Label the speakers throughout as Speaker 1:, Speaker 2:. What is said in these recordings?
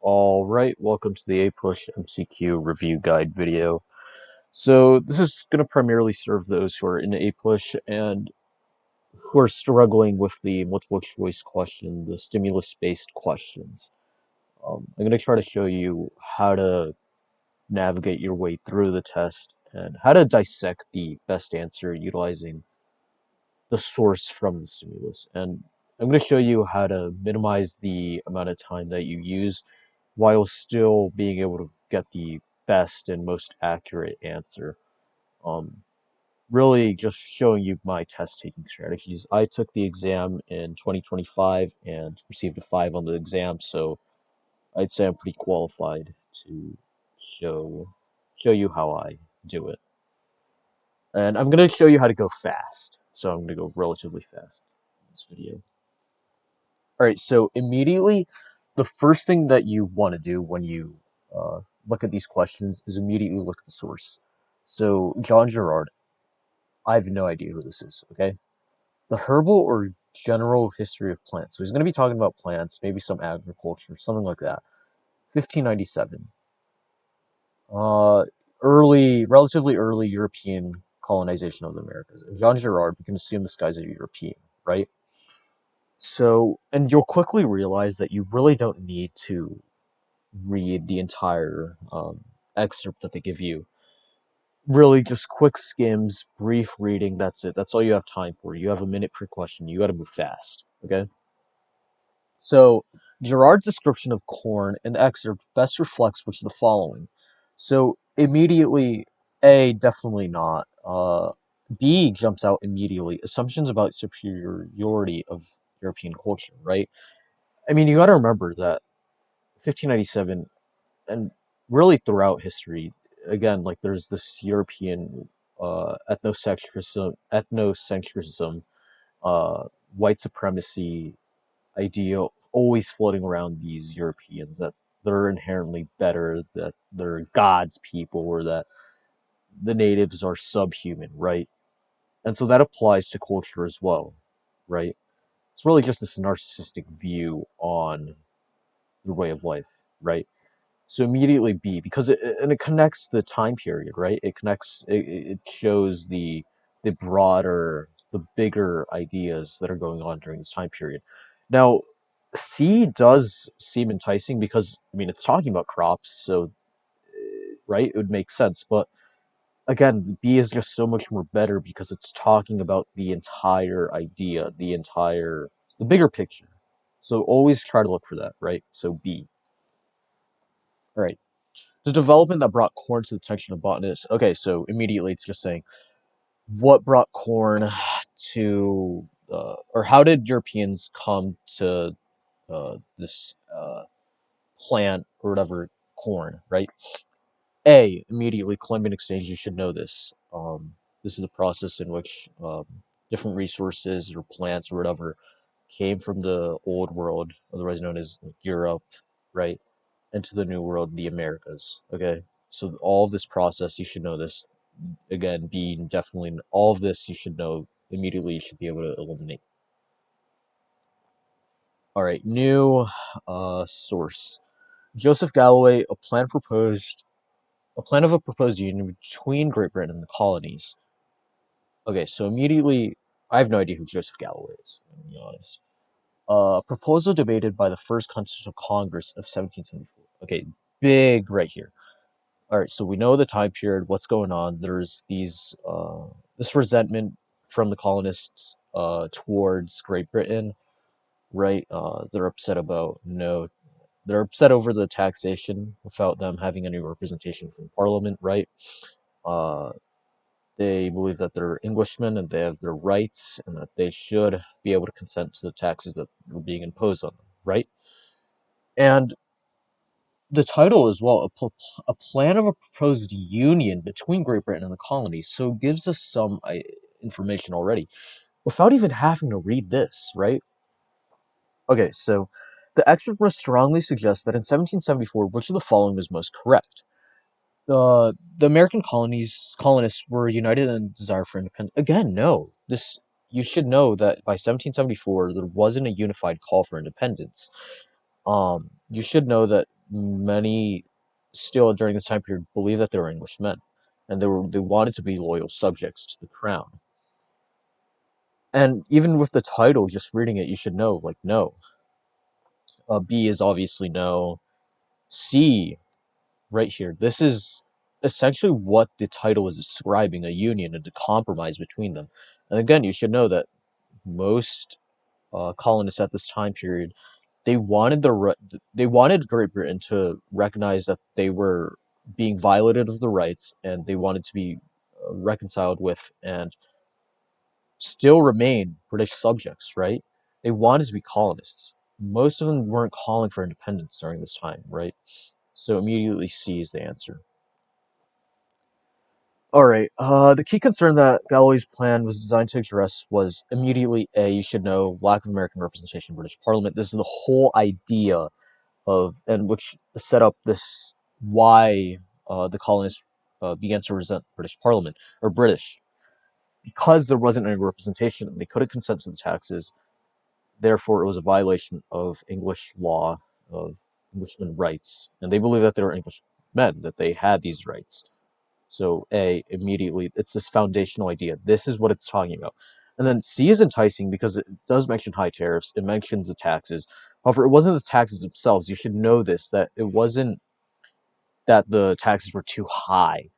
Speaker 1: Alright, welcome to the Apush MCQ review guide video. So this is going to primarily serve those who are in Apush and who are struggling with the multiple choice question, the stimulus-based questions. I'm going to try to show you how to navigate your way through the test and how to dissect the best answer utilizing the source from the stimulus. And I'm going to show you how to minimize the amount of time that you use while still being able to get the best and most accurate answer. Um, Really just showing you my test taking strategies. I took the exam in 2025 and received a 5 on the exam, so I'd say I'm pretty qualified to show you how I do it. And I'm going to show you how to go fast. So I'm going to go relatively fast in this video. Alright, so immediately, the first thing that you want to do when you look at these questions is immediately look at the source. So, John Gerard, I have no idea who this is, okay? The herbal or general history of plants. So he's going to be talking about plants, maybe some agriculture, something like that. 1597. Relatively early European colonization of the Americas. And John Gerard, we can assume this guy's a European, right? So, and you'll quickly realize that you really don't need to read the entire excerpt that they give you. Really, just quick skims, brief reading, that's it. That's all you have time for. You have a minute per question. You got to move fast, okay? So, Gerard's description of corn in the excerpt best reflects which of the following. So, immediately, A, definitely not. B jumps out immediately. Assumptions about superiority of European culture, right? I mean, you got to remember that 1597 and really throughout history, again, like there's this European ethnocentrism, white supremacy idea always floating around these Europeans that they're inherently better, that they're God's people, or that the natives are subhuman, right? And so that applies to culture as well, right? It's really just this narcissistic view on your way of life, right? So immediately B, because it connects the time period, right? It shows the broader, the bigger ideas that are going on during this time period. Now, C does seem enticing because I mean it's talking about crops, so right, it would make sense. But again, B is just so much more better because it's talking about the entire idea, the bigger picture. So always try to look for that, right? So B. All right. The development that brought corn to the attention of botanists. Okay, so immediately it's just saying what brought corn to, or how did Europeans come to this plant or whatever, corn, right? A, immediately Columbian exchange. You should know this. This is the process in which different resources or plants or whatever came from the old world, otherwise known as like, Europe, right, into the new world, the Americas. Okay, so all of this process, you should know this. Again, being definitely all of this, you should know immediately. You should be able to eliminate. All right, new source. Joseph Galloway, a plan of a proposed union between Great Britain and the colonies. Okay, so immediately, I have no idea who Joseph Galloway is, to be honest. Proposal debated by the First Constitutional Congress of 1774. Okay, big right here. All right, so we know the time period, what's going on. There's this resentment from the colonists towards Great Britain, right? They're upset about they're upset over the taxation without them having any representation from Parliament, right? Uh, they believe that they're Englishmen and they have their rights and that they should be able to consent to the taxes that were being imposed on them, right? And the title as well, a plan of a proposed union between Great Britain and the colonies, so it gives us some information already without even having to read this, right? Okay, so the excerpt must strongly suggest that in 1774, which of the following is most correct? The American colonists were united in desire for independence. Again, no. You should know that by 1774 there wasn't a unified call for independence. You should know that many still during this time period believed that they were Englishmen, and they wanted to be loyal subjects to the crown. And even with the title, just reading it, you should know, like, no. B is obviously no. C, right here, this is essentially what the title is describing, a union and a compromise between them. And again, you should know that most colonists at this time period, they wanted Great Britain to recognize that they were being violated of the rights, and they wanted to be reconciled with and still remain British subjects, right? They wanted to be colonists. Most of them weren't calling for independence during this time, right? So immediately C is the answer. All right. The key concern that Galloway's plan was designed to address was immediately A. You should know lack of American representation in British Parliament. This is the whole idea of, and which set up this why the colonists began to resent British Parliament or British, because there wasn't any representation. They couldn't consent to the taxes. Therefore, it was a violation of English law, of Englishman rights, and they believed that they were English men, that they had these rights. So A, immediately, it's this foundational idea. This is what it's talking about. And then C is enticing because it does mention high tariffs. It mentions the taxes. However, it wasn't the taxes themselves. You should know this, that it wasn't that the taxes were too high.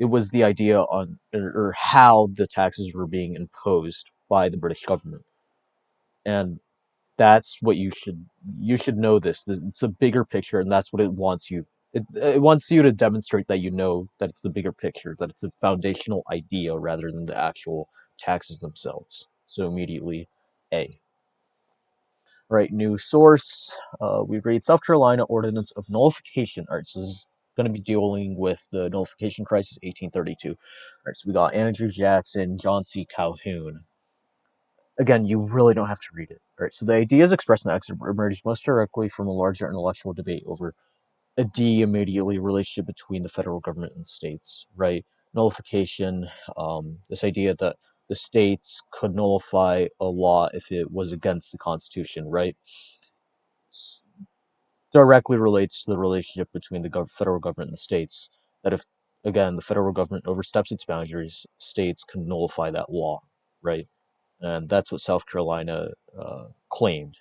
Speaker 1: It was the idea on or how the taxes were being imposed by the British government. And that's what you should know this. It's a bigger picture, and that's what it wants you. It wants you to demonstrate that you know that it's the bigger picture, that it's a foundational idea rather than the actual taxes themselves. So immediately, A. All right, new source. We read South Carolina Ordinance of Nullification. All right, so this is going to be dealing with the nullification crisis, 1832. All right, so we got Andrew Jackson, John C. Calhoun. Again, you really don't have to read it. All right, so the ideas expressed in the excerpt emerged most directly from a larger intellectual debate over a D immediately relationship between the federal government and states, right? Nullification, this idea that the states could nullify a law if it was against the Constitution, right? Directly relates to the relationship between the federal government and the states. That if, again, the federal government oversteps its boundaries, states can nullify that law, right? And that's what South Carolina claimed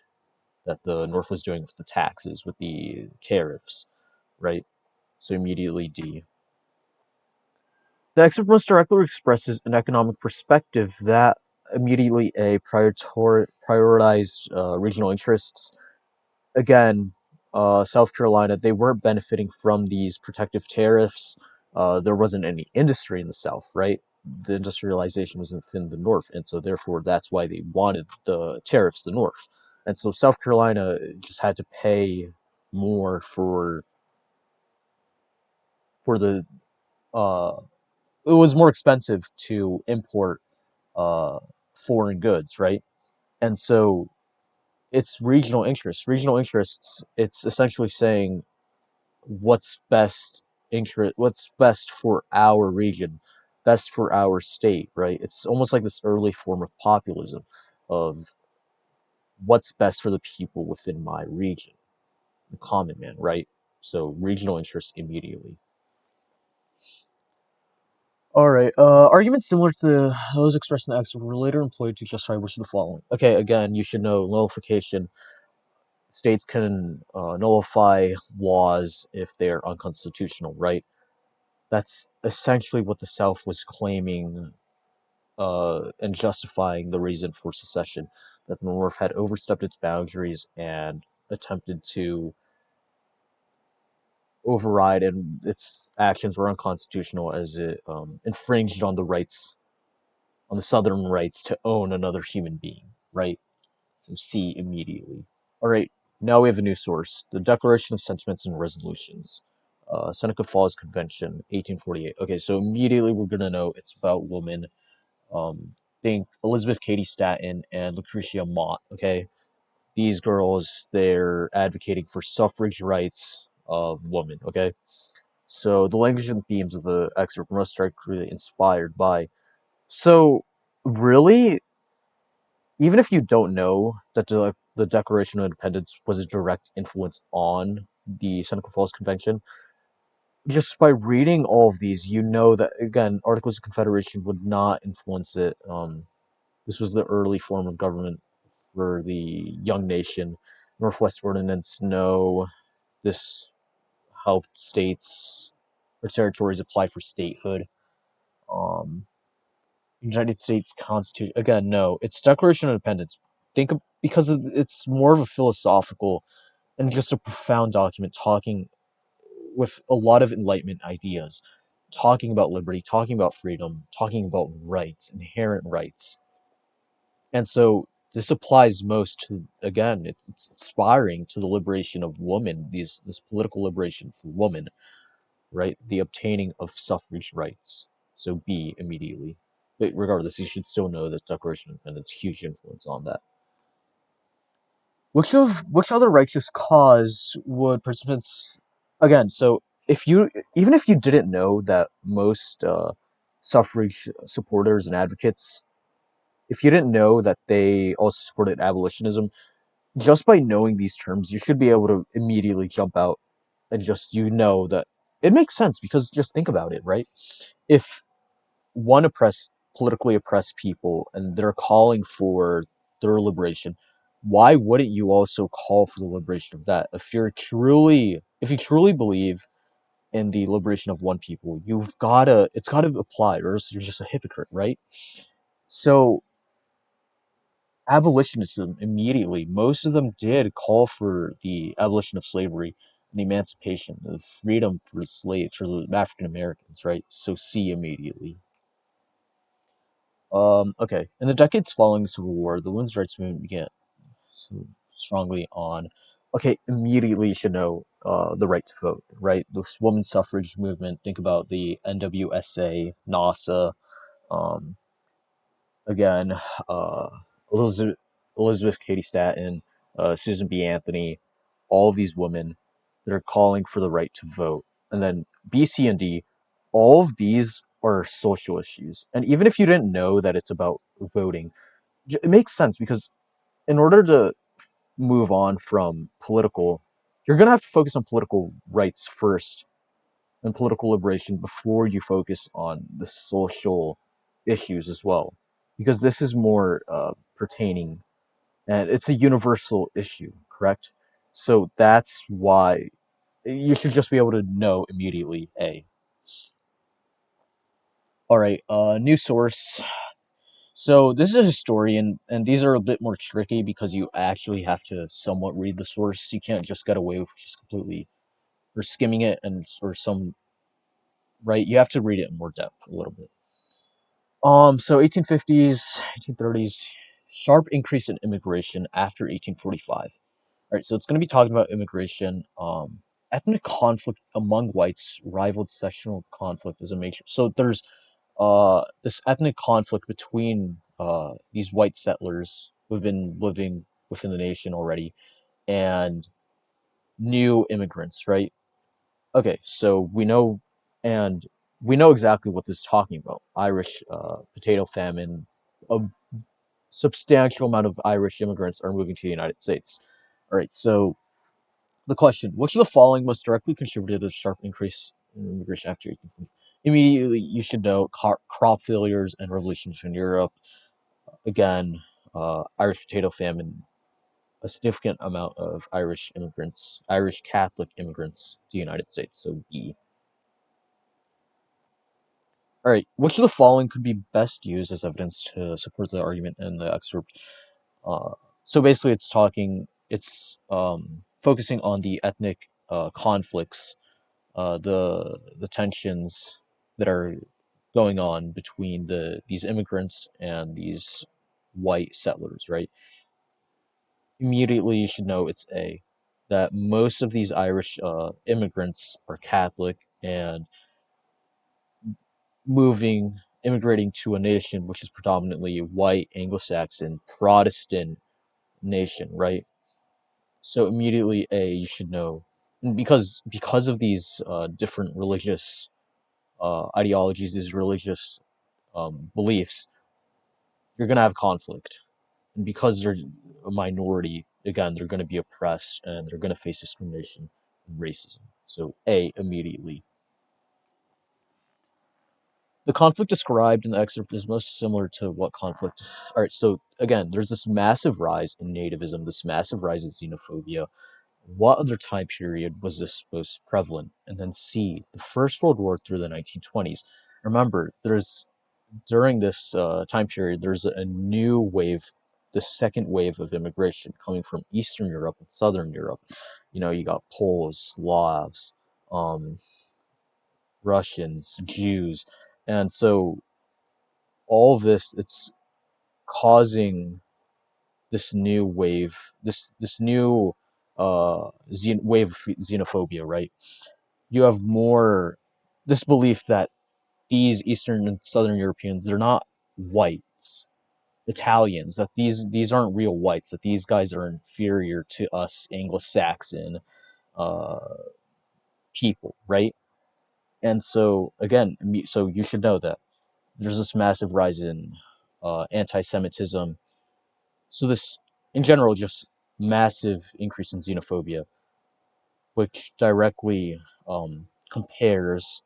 Speaker 1: that the North was doing with the taxes, with the tariffs, right? So immediately D. The excerpt most directly expresses an economic perspective that immediately A prioritized regional interests. Again, South Carolina, they weren't benefiting from these protective tariffs. There wasn't any industry in the South, right? The industrialization was within the North, and so therefore that's why they wanted the tariffs, the North. And so South Carolina just had to pay more for the uh, it was more expensive to import uh, foreign goods, right? And so it's regional interests. Regional interests. It's essentially saying what's best for our region, best for our state, right? It's almost like this early form of populism, of what's best for the people within my region, the common man, right? So regional interests immediately. All right. Arguments similar to those expressed in the excerpt were later employed to justify which of the following. Okay, again, you should know nullification. States can nullify laws if they are unconstitutional, right? That's essentially what the South was claiming and justifying the reason for secession, that the North had overstepped its boundaries and attempted to override, and its actions were unconstitutional as it infringed on the rights, on the Southern rights to own another human being, right? So C immediately. All right, now we have a new source, the Declaration of Sentiments and Resolutions. Seneca Falls Convention, 1848. Okay, so immediately we're going to know it's about women. Think Elizabeth Cady Stanton and Lucretia Mott, okay? These girls, they're advocating for suffrage rights of women, okay? So the language and themes of the excerpt are most directly inspired by. So, really, even if you don't know that the Declaration of Independence was a direct influence on the Seneca Falls Convention. Just by reading all of these, you know that again, Articles of Confederation would not influence it. This was the early form of government for the young nation. Northwest Ordinance, no. This helped states or territories apply for statehood. Um, United States Constitution, again, no. It's Declaration of Independence. Because it's more of a philosophical and just a profound document talking with a lot of Enlightenment ideas, talking about liberty, talking about freedom, talking about rights, inherent rights. And so this applies most to, again, it's inspiring to the liberation of women, this political liberation for women, right? The obtaining of suffrage rights. So B immediately. But regardless, you should still know that Declaration of Independence huge influence on that. Which other righteous cause would participants again? So if you even if you didn't know that most suffrage supporters and advocates, if you didn't know that they also supported abolitionism, just by knowing these terms, you should be able to immediately jump out and just that it makes sense because just think about it, right? If one politically oppressed people and they're calling for their liberation, why wouldn't you also call for the liberation of that? If you truly believe in the liberation of one people, it's gotta apply, or else you're just a hypocrite, right? So abolitionism immediately, most of them did call for the abolition of slavery and the emancipation, the freedom for the slaves, for the African Americans, right? So C immediately. Okay. In the decades following the Civil War, the women's rights movement began so strongly on. Okay, immediately you should know the right to vote, right? This women's suffrage movement. Think about the NWSA, NASA, um, again, uh, Elizabeth, Elizabeth Cady Stanton, Susan B. Anthony, all of these women that are calling for the right to vote. And then B, C, and D, all of these are social issues. And even if you didn't know that it's about voting, it makes sense because in order to move on from political, you're going to have to focus on political rights first and political liberation before you focus on the social issues as well, because this is more pertaining and it's a universal issue, correct? So that's why you should just be able to know immediately. A. All right, new source. So this is a historian, and these are a bit more tricky because you actually have to somewhat read the source. You can't just get away with just completely or skimming it and or some right. You have to read it in more depth a little bit. So 1850s, 1830s, sharp increase in immigration after 1845. All right, so it's going to be talking about immigration. Ethnic conflict among whites rivaled sectional conflict as a major. So there's this ethnic conflict between these white settlers who've been living within the nation already and new immigrants, right? Okay, so and we know exactly what this is talking about. Irish potato famine. A substantial amount of Irish immigrants are moving to the United States. All right, so the question: which of the following most directly contributed to the sharp increase in immigration after 1840? Immediately, you should know crop failures and revolutions in Europe. Again, Irish potato famine. A significant amount of Irish immigrants, Irish Catholic immigrants to the United States. So B. All right, which of the following could be best used as evidence to support the argument in the excerpt? Uh, so basically, it's focusing on the ethnic conflicts, the tensions that are going on between these immigrants and these white settlers, right? Immediately, you should know it's A, that most of these Irish immigrants are Catholic and immigrating to a nation which is predominantly white, Anglo-Saxon, Protestant nation, right? So immediately, A, you should know, and because of these different religious ideologies, these religious beliefs, you're gonna have conflict, and because they're a minority, again, they're gonna be oppressed and they're gonna face discrimination. and racism. So A, immediately. The conflict described in the excerpt is most similar to what conflict. All right, so again, there's this massive rise in nativism, this massive rise in xenophobia. What other time period was this most prevalent? And then C, the First World War through the 1920s. Remember, there's during this time period, there's a new wave, the second wave of immigration coming from Eastern Europe and Southern Europe. You know, you got Poles, Slavs, um, Russians, Jews, and so all of this, it's causing this new wave, this new wave of xenophobia, right? You have more this belief that these Eastern and Southern Europeans, they're not whites, Italians, that these aren't real whites, that these guys are inferior to us Anglo-Saxon uh, people, right? And so again, so you should know that there's this massive rise in anti-Semitism. So this, in general, just massive increase in xenophobia, which directly compares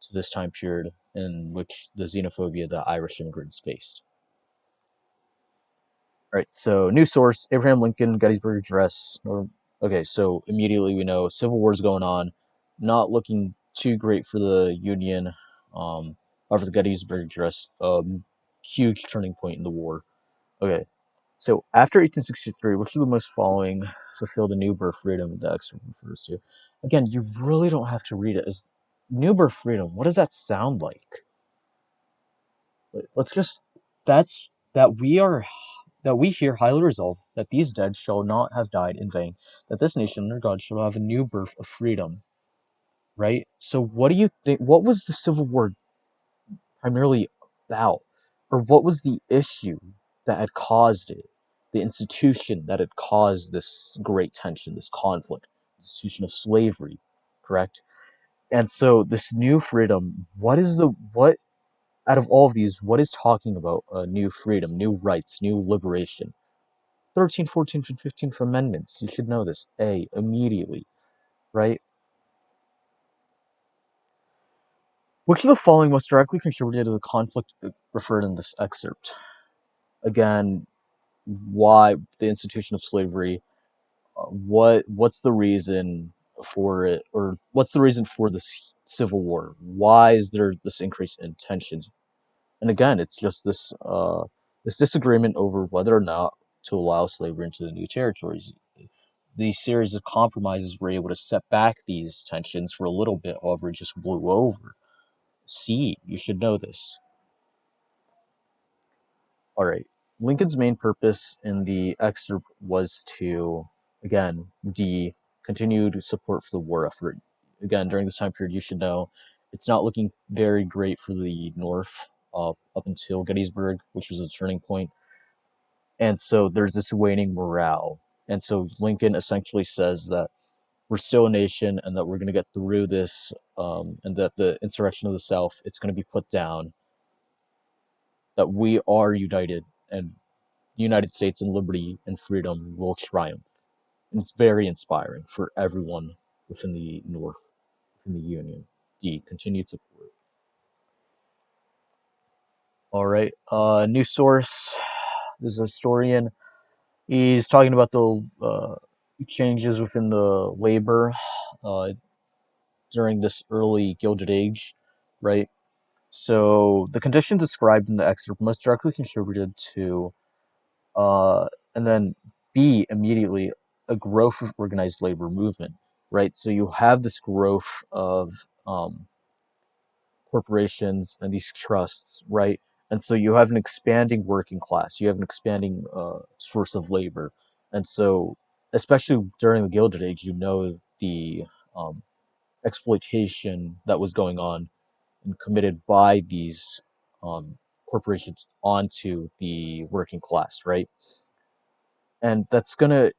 Speaker 1: to this time period in which the xenophobia that Irish immigrants faced. All right, so new source: Abraham Lincoln, Gettysburg Address. Okay, so immediately we know Civil War's going on, not looking too great for the Union. However, the Gettysburg Address, huge turning point in the war. Okay, so after 1863, which of the most following fulfilled a new birth freedom the excerpt refers to? Again, you really don't have to read it as new birth freedom. What does that sound like? Let's just that we here highly resolve that these dead shall not have died in vain, that this nation under God shall have a new birth of freedom. Right? So what do you think? What was the Civil War primarily about? Or what was the issue that had caused it? The institution that had caused this great tension, this conflict, institution of slavery, correct? And so this new freedom, what out of all of these, what is talking about new freedom, new rights, new liberation? 13th, 14th, and 15th Amendments. You should know this. A, immediately, right? Which of the following most directly contributed to the conflict referred in this excerpt? Again, why the institution of slavery? What's the reason for it, or what's the reason for this civil war? Why is there this increase in tensions? And again, it's just this disagreement over whether or not to allow slavery into the new territories. These series of compromises were able to set back these tensions for a little bit, however, it just blew over. See, you should know this. All right. Lincoln's main purpose in the excerpt was to, again, continued support for the war effort. Again, during this time period, you should know it's not looking very great for the North up until Gettysburg, which was a turning point. And so there's this waning morale. And so Lincoln essentially says that we're still a nation and that we're going to get through this, and that the insurrection of the South, it's going to be put down, that we are united, and the United States and liberty and freedom will triumph. And it's very inspiring for everyone within the North, within the Union. D, continued support. All right, new source. This is a historian. He's talking about the changes within the labor uh, during this early Gilded Age, right? So the conditions described in the excerpt most directly contributed to, and then B, immediately, a growth of organized labor movement, right? So you have this growth of corporations and these trusts, right? And so you have an expanding working class, you have an expanding source of labor. And so, especially during the Gilded Age, you know the um, exploitation that was going on and committed by these corporations onto the working class, right? And that's gonna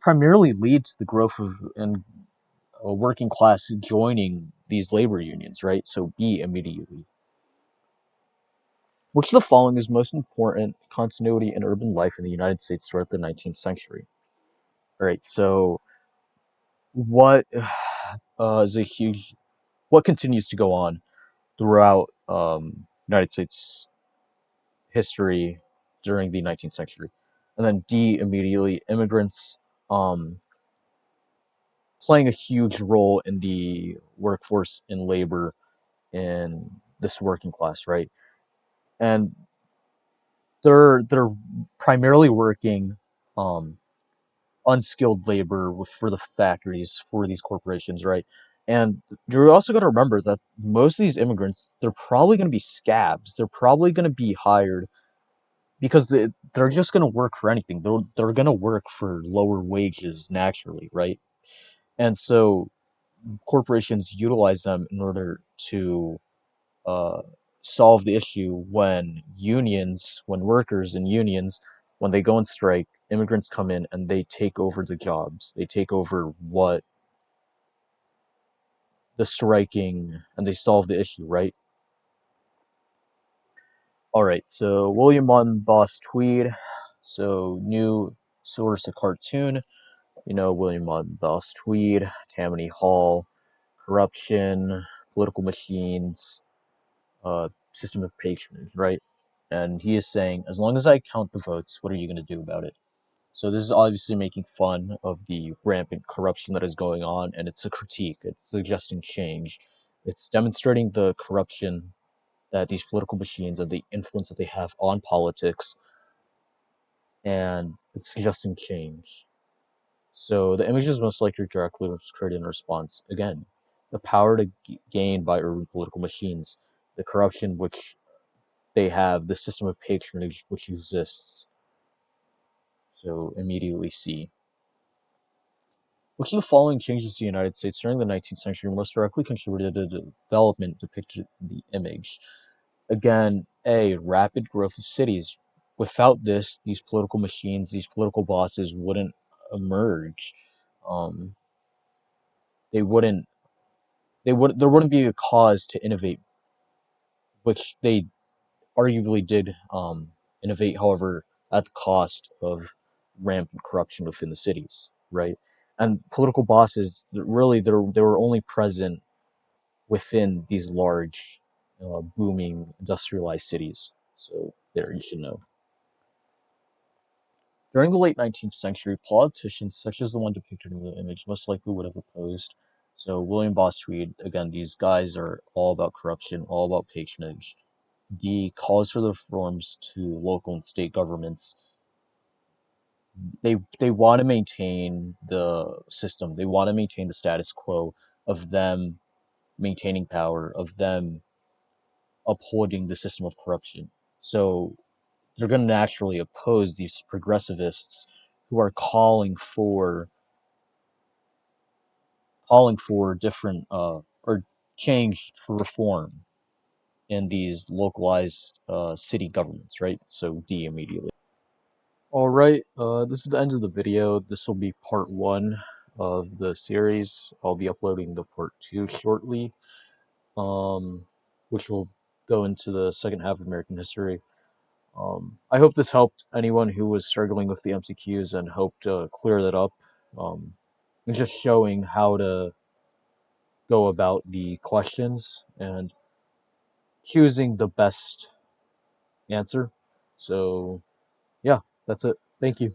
Speaker 1: primarily lead to the growth of and a working class joining these labor unions, right? So B, immediately. Which of the following is most important continuity in urban life in the United States throughout the 19th century? All right, so what is a huge what continues to go on throughout United States history during the 19th century, and then D immediately immigrants um, playing a huge role in the workforce and labor in this working class, right? And they're primarily working um, unskilled labor for the factories for these corporations, right? And you're also going to remember that most of these immigrants, they're probably going to be scabs. They're probably going to be hired because they're just going to work for anything. They're going to work for lower wages naturally, right? And so corporations utilize them in order to uh, solve the issue when workers and unions, when they go on strike, immigrants come in and they take over the jobs. They take over what the striking and they solve the issue, right? All right, so William on Boss Tweed. So new source of cartoon, William on Boss Tweed, Tammany Hall, corruption, political machines, system of patronage, right? And he is saying, as long as I count the votes, what are you going to do about it? So this is obviously making fun of the rampant corruption that is going on, and it's a critique. It's suggesting change. It's demonstrating the corruption that these political machines and the influence that they have on politics, and it's suggesting change. So the image is most likely directly was created in response. Again, the power to gain by urban political machines, the corruption which they have, the system of patronage which exists. So immediately see. Which of the following changes to the United States during the 19th century most directly contributed to the development depicted in the image? Again, A, rapid growth of cities. Without this, these political machines, these political bosses wouldn't emerge. Um, they wouldn't. They would. There wouldn't be a cause to innovate, which they arguably did innovate. However, at the cost of rampant corruption within the cities, right? And political bosses really they were only present within these large, booming industrialized cities. So there, you should know. During the late 19th century, politicians such as the one depicted in the image most likely would have opposed. So William Boss Tweed, again, these guys are all about corruption, all about patronage. The calls for the reforms to local and state governments. They want to maintain the system. They want to maintain the status quo of them maintaining power, of them upholding the system of corruption. So they're going to naturally oppose these progressivists who are calling for different or change for reform in these localized city governments, right? So D immediately. All right, this is the end of the video. This will be part one of the series. I'll be uploading the part two shortly, which will go into the second half of American history. I hope this helped anyone who was struggling with the MCQs and hope to clear that up. And just showing how to go about the questions and choosing the best answer. So, yeah, that's it. Thank you.